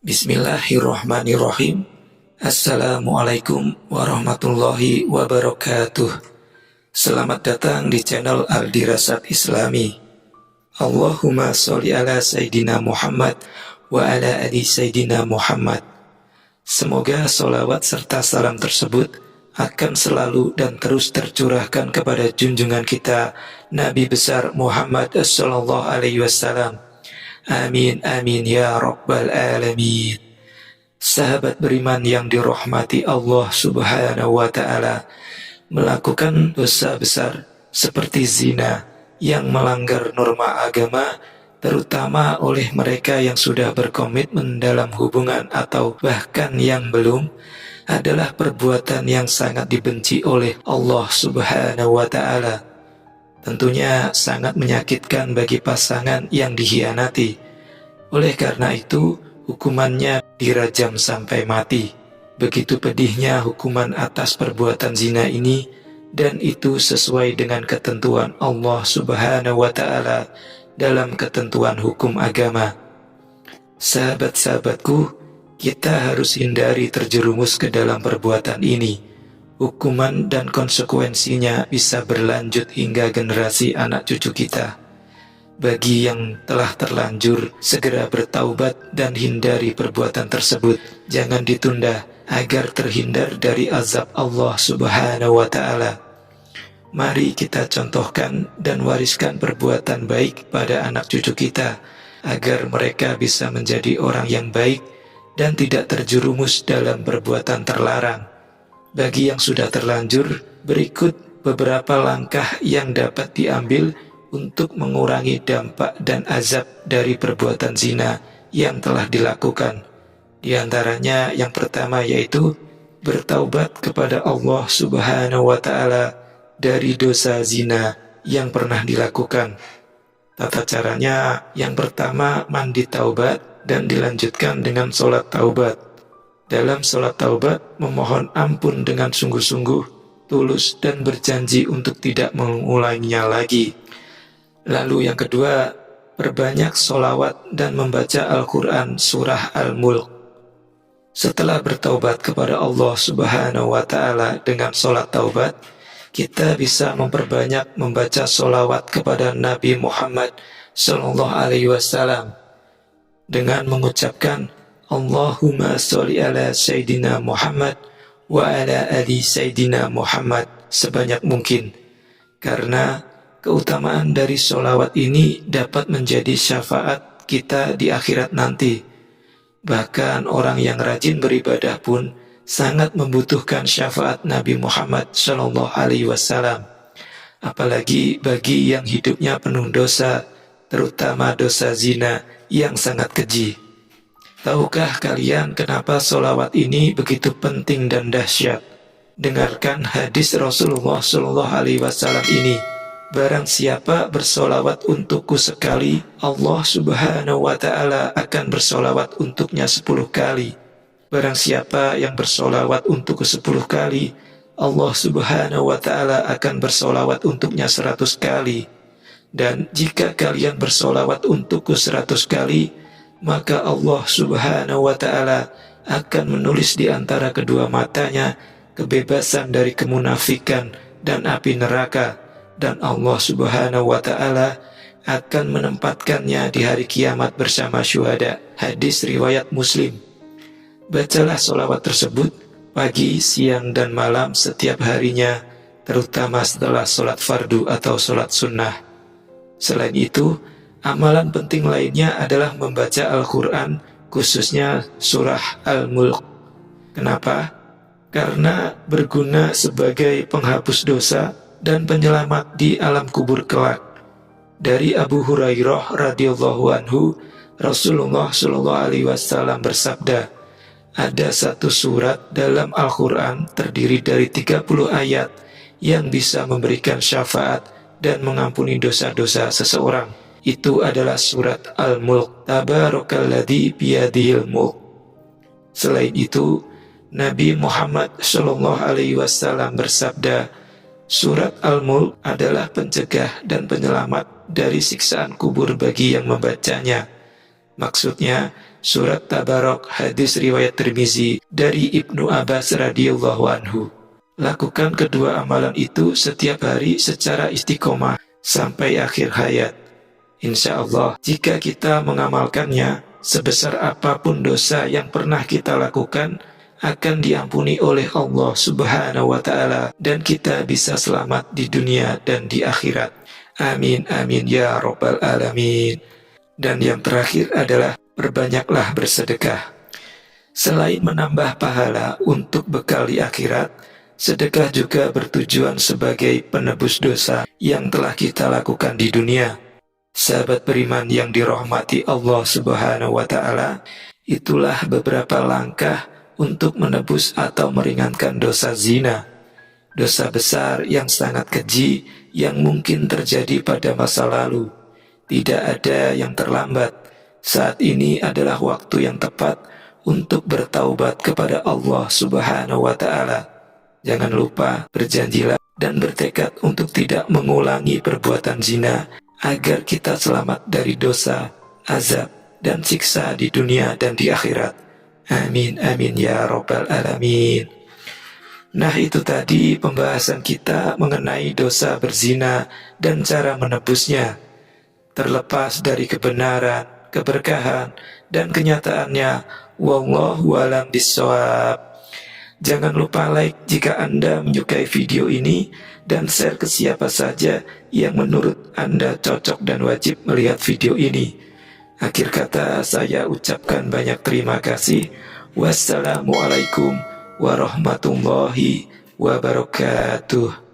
Bismillahirrahmanirrahim. Assalamualaikum warahmatullahi wabarakatuh. Selamat datang di channel Al-Dirasat Islami. Allahumma sholli ala Sayyidina Muhammad wa ala ali Sayyidina Muhammad. Semoga sholawat serta salam tersebut akan selalu dan terus tercurahkan kepada junjungan kita Nabi besar Muhammad sallallahu alaihi wasallam. Amin amin ya rabbal alamin. Sahabat beriman yang dirahmati Allah subhanahu wa ta'ala, melakukan dosa besar seperti zina yang melanggar norma agama, terutama oleh mereka yang sudah berkomitmen dalam hubungan atau bahkan yang belum, adalah perbuatan yang sangat dibenci oleh Allah subhanahu wa ta'ala. Tentunya sangat menyakitkan bagi pasangan yang dikhianati. Oleh karena itu, hukumannya dirajam sampai mati. Begitu pedihnya hukuman atas perbuatan zina ini, dan itu sesuai dengan ketentuan Allah subhanahu wa ta'ala dalam ketentuan hukum agama. Sahabat-sahabatku, kita harus hindari terjerumus ke dalam perbuatan ini. Hukuman dan konsekuensinya bisa berlanjut hingga generasi anak cucu kita. Bagi yang telah terlanjur, segera bertaubat dan hindari perbuatan tersebut. Jangan ditunda agar terhindar dari azab Allah subhanahu wa ta'ala. Mari kita contohkan dan wariskan perbuatan baik pada anak cucu kita, agar mereka bisa menjadi orang yang baik dan tidak terjerumus dalam perbuatan terlarang. Bagi yang sudah terlanjur, berikut beberapa langkah yang dapat diambil untuk mengurangi dampak dan azab dari perbuatan zina yang telah dilakukan. Di antaranya yang pertama yaitu bertaubat kepada Allah subhanahu wa ta'ala dari dosa zina yang pernah dilakukan. Tata caranya yang pertama mandi taubat dan dilanjutkan dengan sholat taubat. Dalam sholat taubat memohon ampun dengan sungguh-sungguh, tulus dan berjanji untuk tidak mengulanginya lagi. Lalu yang kedua, perbanyak sholawat dan membaca Al-Quran surah Al-Mulk. Setelah bertaubat kepada Allah subhanahu wa ta'ala dengan sholat taubat, kita bisa memperbanyak membaca sholawat kepada Nabi Muhammad sallallahu alaihi wasallam dengan mengucapkan Allahumma sholli ala Sayyidina Muhammad wa ala ali Sayyidina Muhammad sebanyak mungkin. Karena keutamaan dari sholawat ini dapat menjadi syafaat kita di akhirat nanti. Bahkan orang yang rajin beribadah pun sangat membutuhkan syafaat Nabi Muhammad sallallahu alaihi wasallam. Apalagi bagi yang hidupnya penuh dosa, terutama dosa zina yang sangat keji. Tahukah kalian kenapa sholawat ini begitu penting dan dahsyat? Dengarkan hadis Rasulullah sallallahu alaihi wasallam ini. Barang siapa bersolawat untukku sekali, Allah subhanahu wa ta'ala akan bersolawat untuknya 10 kali. Barang siapa yang bersolawat untukku 10 kali, Allah subhanahu wa ta'ala akan bersolawat untuknya 100 kali. Dan jika kalian bersolawat untukku 100 kali, maka Allah subhanahu wa ta'ala akan menulis di antara kedua matanya kebebasan dari kemunafikan dan api neraka. Dan Allah subhanahu wa ta'ala akan menempatkannya di hari kiamat bersama syuhada. Hadis riwayat Muslim. Bacalah sholawat tersebut pagi, siang, dan malam setiap harinya, terutama setelah sholat fardu atau sholat sunnah. Selain itu, amalan penting lainnya adalah membaca Al-Quran, khususnya surah Al-Mulk. Kenapa? Karena berguna sebagai penghapus dosa dan penyelamat di alam kubur kelak. Dari Abu Hurairah radhiyallahu anhu, Rasulullah shallallahu alaihi wasallam bersabda, ada satu surat dalam Al-Quran terdiri dari 30 ayat yang bisa memberikan syafaat dan mengampuni dosa-dosa seseorang. Itu adalah surat Al-Mulk. Tabarakalladzi biyadihil mulk. Selain itu, Nabi Muhammad Shallallahu Alaihi Wasallam bersabda, surat Al-Mulk adalah pencegah dan penyelamat dari siksaan kubur bagi yang membacanya. Maksudnya, surat Tabarok, hadis riwayat Tirmizi dari Ibnu Abbas radhiyallahu anhu. Lakukan kedua amalan itu setiap hari secara istiqomah sampai akhir hayat. Insya Allah, jika kita mengamalkannya, sebesar apapun dosa yang pernah kita lakukan akan diampuni oleh Allah Subhanahu wa Ta'ala, dan kita bisa selamat di dunia dan di akhirat. Amin amin ya Rabbal alamin. Dan yang terakhir adalah perbanyaklah bersedekah. Selain menambah pahala untuk bekal di akhirat, sedekah juga bertujuan sebagai penebus dosa yang telah kita lakukan di dunia. Sahabat beriman yang dirahmati Allah Subhanahu wa Ta'ala, itulah beberapa langkah untuk menebus atau meringankan dosa zina, dosa besar yang sangat keji yang mungkin terjadi pada masa lalu. Tidak ada yang terlambat. Saat ini adalah waktu yang tepat untuk bertaubat kepada Allah Subhanahu wa Ta'ala. Jangan lupa berjanjilah dan bertekad untuk tidak mengulangi perbuatan zina agar kita selamat dari dosa, azab, dan siksa di dunia dan di akhirat. Amin amin ya Rabbal alamin. Nah, itu tadi pembahasan kita mengenai dosa berzina dan cara menebusnya. Terlepas dari kebenaran, keberkahan, dan kenyataannya, wallahu a'lam bishawab. Jangan lupa like jika Anda menyukai video ini dan share ke siapa saja yang menurut Anda cocok dan wajib melihat video ini. Akhir kata saya ucapkan banyak terima kasih. Wassalamualaikum warahmatullahi wabarakatuh.